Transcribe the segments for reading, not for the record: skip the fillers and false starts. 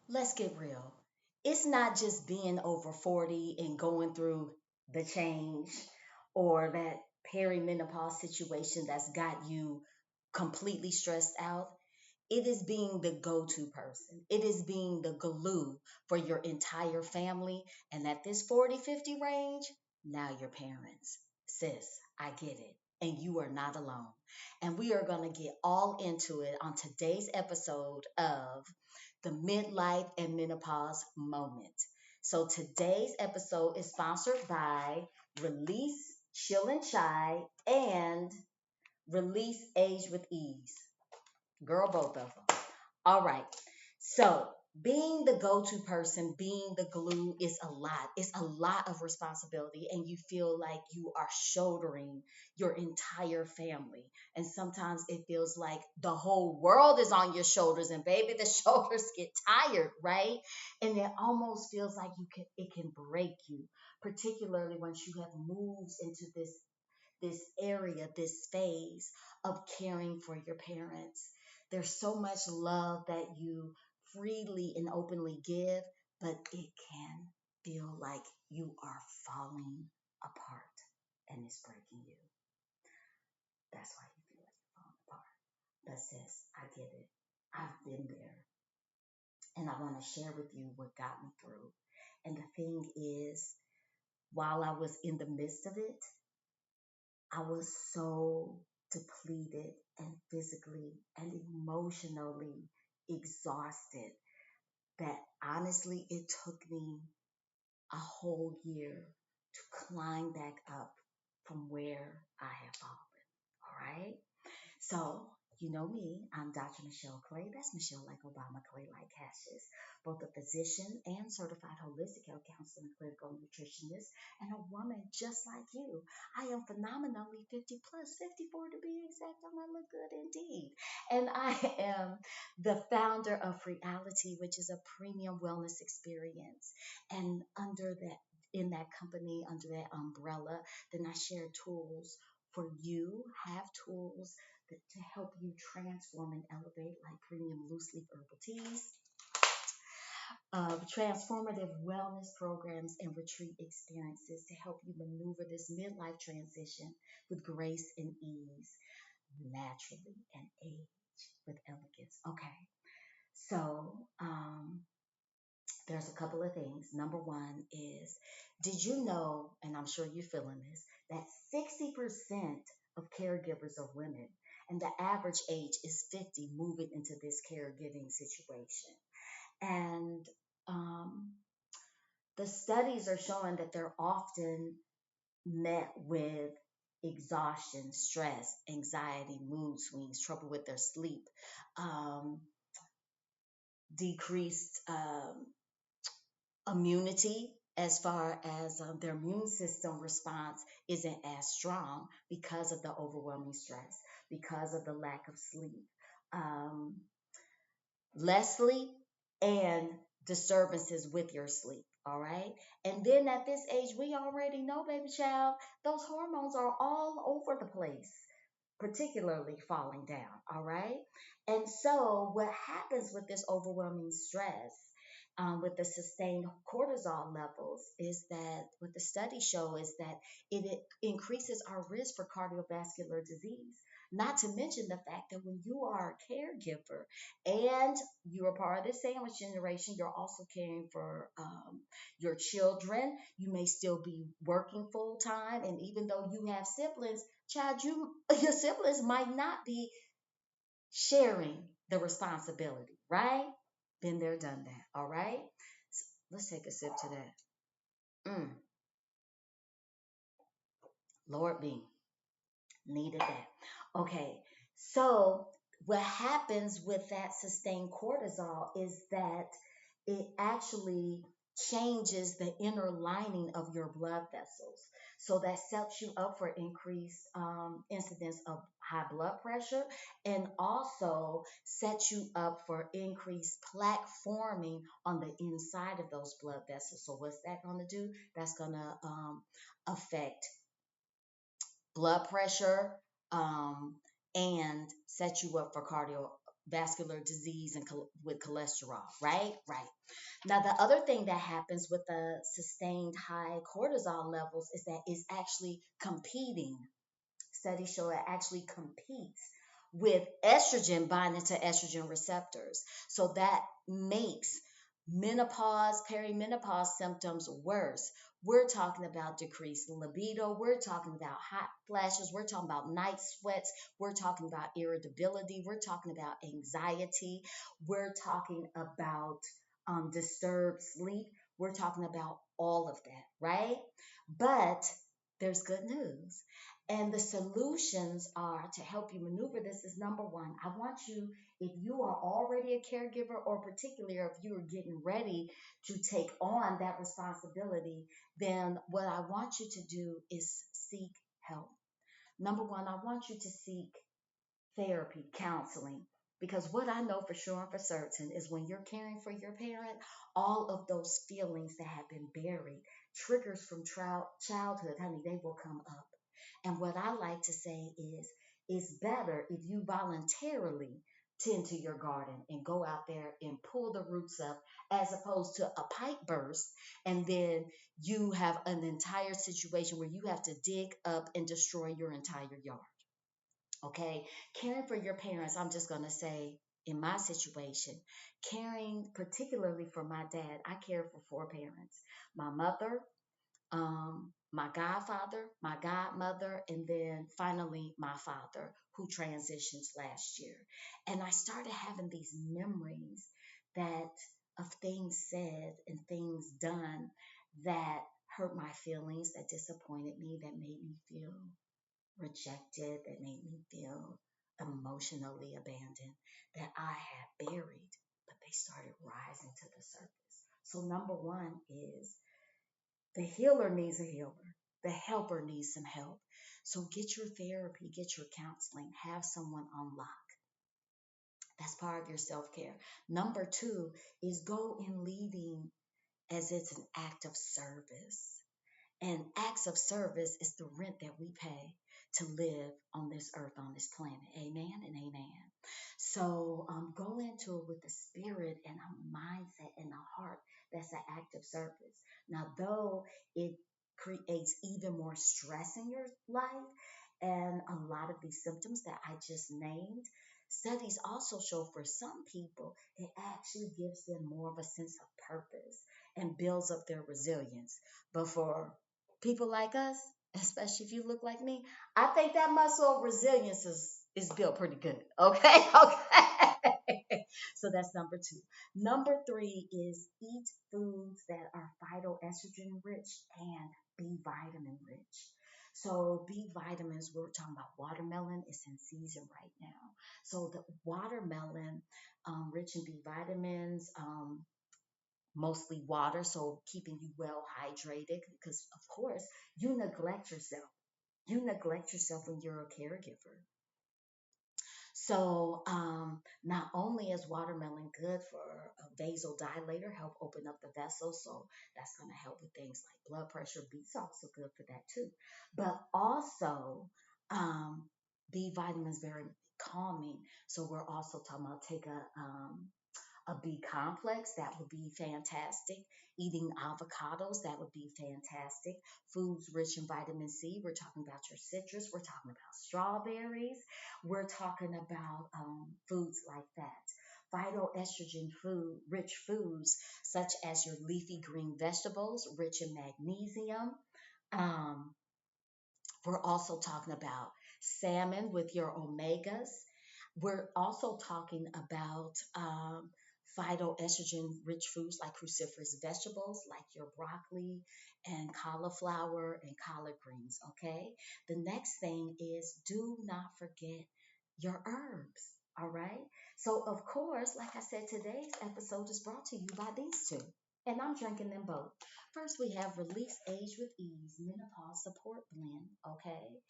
let's get real. It's not just being over 40 and going through the change or that perimenopause situation that's got you completely stressed out. It is being the go to person, it is being the glue for your entire family. And at this 40, 50 range, now your parents. Sis, I get it. And you are not alone. And we are going to get all into it on today's episode of the midlife and menopause moment. So today's episode is sponsored by Release Chill and Shy and Release Age with Ease. Girl, both of them. All right. So, being the go to person, being the glue is a lot. It's a lot of responsibility, and you feel like you are shouldering your entire family. And sometimes it feels like the whole world is on your shoulders, and baby, the shoulders get tired, right? And it almost feels like it can break you, particularly once you have moved into this area, this phase of caring for your parents. There's so much love that you freely and openly give, but it can feel like you are falling apart and it's breaking you. That's why you feel like you're falling apart. But sis, I get it. I've been there. And I want to share with you what got me through. And the thing is, while I was in the midst of it, I was so depleted and physically and emotionally exhausted that honestly, it took me a whole year to climb back up from where I have fallen. All right. So, you know me, I'm Dr. Michelle Clay. That's Michelle like Obama, Clay like Cassius, both a physician and certified holistic health counselor and clinical nutritionist, and a woman just like you. I am phenomenally 50 plus, 54 to be exact. I look good indeed. And I am the founder of Reality, which is a premium wellness experience. And under that, in that company, under that umbrella, then I share tools for you, have tools to help you transform and elevate, like premium loose leaf herbal teas, transformative wellness programs, and retreat experiences to help you maneuver this midlife transition with grace and ease, naturally, and age with elegance. Okay, so there's a couple of things. Number one is, did you know, and I'm sure you're feeling this, that 60% of caregivers are women, and the average age is 50 moving into this caregiving situation. And um, the studies are showing that they're often met with exhaustion, stress, anxiety, mood swings, trouble with their sleep, um, decreased immunity, as far as their immune system response isn't as strong because of the overwhelming stress, because of the lack of sleep, um, less sleep, and disturbances with your sleep. All right. And then at this age, we already know, baby child, those hormones are all over the place, particularly falling down. All right. And so, what happens with this overwhelming stress, with the sustained cortisol levels, is that what the studies show is that it increases our risk for cardiovascular disease. Not to mention the fact that when you are a caregiver and you are part of the sandwich generation, you're also caring for your children. You may still be working full time, and even though you have siblings, child, your siblings might not be sharing the responsibility, right? Been there, done that. All right. So let's take a sip to that. Lord be needed that. Okay. So what happens with that sustained cortisol is that it actually changes the inner lining of your blood vessels. So that sets you up for increased incidence of high blood pressure, and also sets you up for increased plaque forming on the inside of those blood vessels. So what's that going to do? That's going to affect blood pressure, um, and set you up for cardiovascular disease and with cholesterol, right? Right. Now, the other thing that happens with the sustained high cortisol levels is that it's actually competing. Studies show it actually competes with estrogen binding to estrogen receptors. So that makes menopause, perimenopause symptoms worse. We're talking about decreased libido. We're talking about hot flashes. We're talking about night sweats. We're talking about irritability. We're talking about anxiety. We're talking about disturbed sleep. We're talking about all of that, right? But there's good news. And the solutions are to help you maneuver this is number one. I want you, if you are already a caregiver, or particularly if you are getting ready to take on that responsibility, then what I want you to do is seek help. Number one, I want you to seek therapy, counseling. Because what I know for sure and for certain is when you're caring for your parent, all of those feelings that have been buried, triggers from childhood, honey, they will come up. And what I like to say is, it's better if you voluntarily tend to your garden and go out there and pull the roots up as opposed to a pipe burst. And then you have an entire situation where you have to dig up and destroy your entire yard. Okay, caring for your parents, I'm just going to say, in my situation, caring particularly for my dad, I care for four parents: my mother, my godfather, my godmother, and then finally my father, who transitioned last year. And I started having these memories that of things said and things done that hurt my feelings, that disappointed me, that made me feel rejected, that made me feel emotionally abandoned, that I had buried, but they started rising to the surface. So, number one is the healer needs a healer, the helper needs some help. So, get your therapy, get your counseling, have someone on lock. That's part of your self care. Number two is go in leading as it's an act of service. And acts of service is the rent that we pay to live on this earth, on this planet. Amen and amen. So go into it with the spirit and a mindset and a heart that's an act of service. Now, though it creates even more stress in your life and a lot of these symptoms that I just named, studies also show for some people it actually gives them more of a sense of purpose and builds up their resilience. But for people like us, especially if you look like me, I think that muscle of resilience is built pretty good. Okay, okay. So that's number two. Number three is eat foods that are phytoestrogen rich and B vitamin rich. So B vitamins, we're talking about watermelon is in season right now. So the watermelon, rich in B vitamins, mostly water, so keeping you well hydrated. Because, of course, you neglect yourself. You neglect yourself when you're a caregiver. So, not only is watermelon good for a vasodilator, help open up the vessels, so that's going to help with things like blood pressure. Beets also good for that too, but also B vitamins very calming. So we're also talking about take a B complex, that would be fantastic. Eating avocados, that would be fantastic. Foods rich in vitamin C, we're talking about your citrus, we're talking about strawberries, we're talking about foods like that. Phytoestrogen rich foods, such as your leafy green vegetables, rich in magnesium. Um, we're also talking about salmon with your omegas. We're also talking about phytoestrogen rich foods like cruciferous vegetables, like your broccoli and cauliflower and collard greens. Okay. The next thing is do not forget your herbs. All right. So, of course, like I said, today's episode is brought to you by these two, and I'm drinking them both. First, we have Release Age with Ease Menopause Support Blend, okay?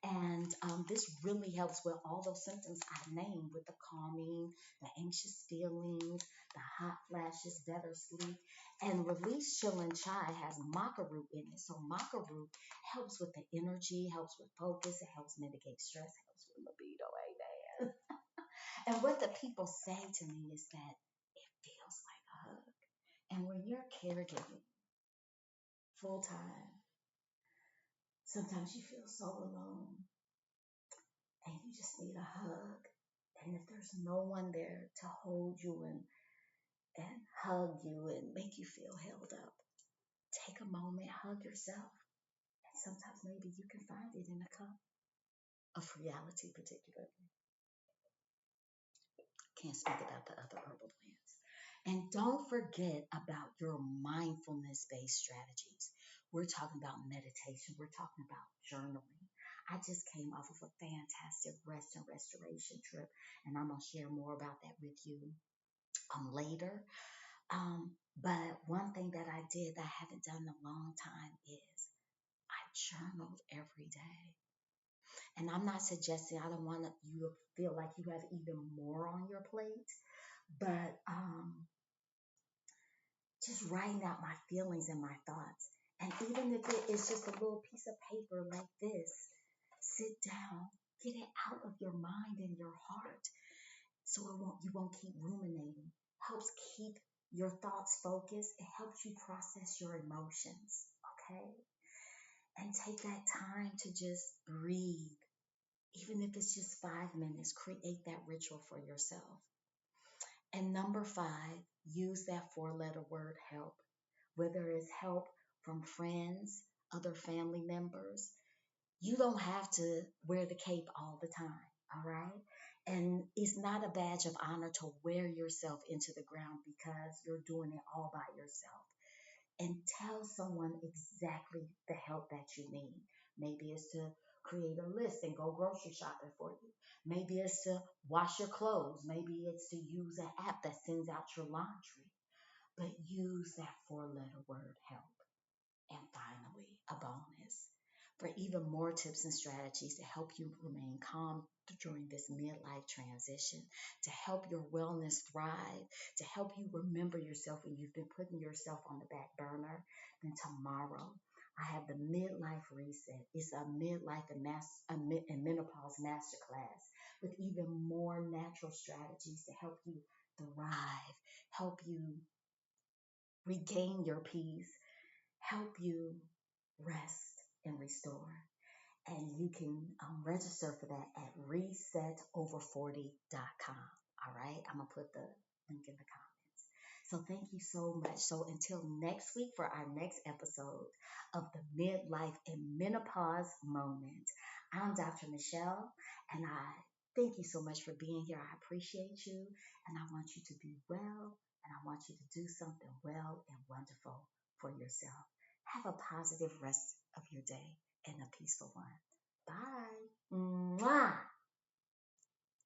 And this really helps with all those symptoms I named, with the calming, the anxious feelings, the hot flashes, better sleep. And Release Chillin' Chai has maca root in it. So maca root helps with the energy, helps with focus, it helps mitigate stress, helps with libido, amen. And what the people say to me is that it feels like a hug. And when you're caregiving full time, sometimes you feel so alone and you just need a hug. And if there's no one there to hold you and hug you and make you feel held up, take a moment, hug yourself. And sometimes maybe you can find it in a cup of reality, particularly. Can't speak about the other herbal plants. And don't forget about your mindfulness based strategies. We're talking about meditation, we're talking about journaling. I just came off of a fantastic rest and restoration trip, and I'm going to share more about that with you later. But one thing that I did that I haven't done in a long time is I journaled every day. And I'm not suggesting, I don't want you to feel like you have even more on your plate, but just writing out my feelings and my thoughts. And even if it is just a little piece of paper like this, sit down, get it out of your mind and your heart so you won't keep ruminating. Helps keep your thoughts focused. It helps you process your emotions, okay? And take that time to just breathe. Even if it's just 5 minutes, create that ritual for yourself. And number five, use that four-letter word help. Whether it's help from friends, other family members, you don't have to wear the cape all the time, all right? And it's not a badge of honor to wear yourself into the ground because you're doing it all by yourself. And tell someone exactly the help that you need. Maybe it's to create a list and go grocery shopping for you. Maybe it's to wash your clothes. Maybe it's to use an app that sends out your laundry. But use that four-letter word help. And finally, a bonus for even more tips and strategies to help you remain calm during this midlife transition, to help your wellness thrive, to help you remember yourself when you've been putting yourself on the back burner. Then tomorrow, I have the Midlife Reset. It's a midlife and menopause masterclass with even more natural strategies to help you thrive, help you regain your peace, help you rest and restore. And you can register for that at resetover40.com. All right. I'm going to put the link in the comments. So thank you so much. So until next week for our next episode of the Midlife and Menopause Moment, I'm Dr. Michelle, and I thank you so much for being here. I appreciate you, and I want you to be well, and I want you to do something well and wonderful for yourself. Have a positive rest of your day and a peaceful one. Bye.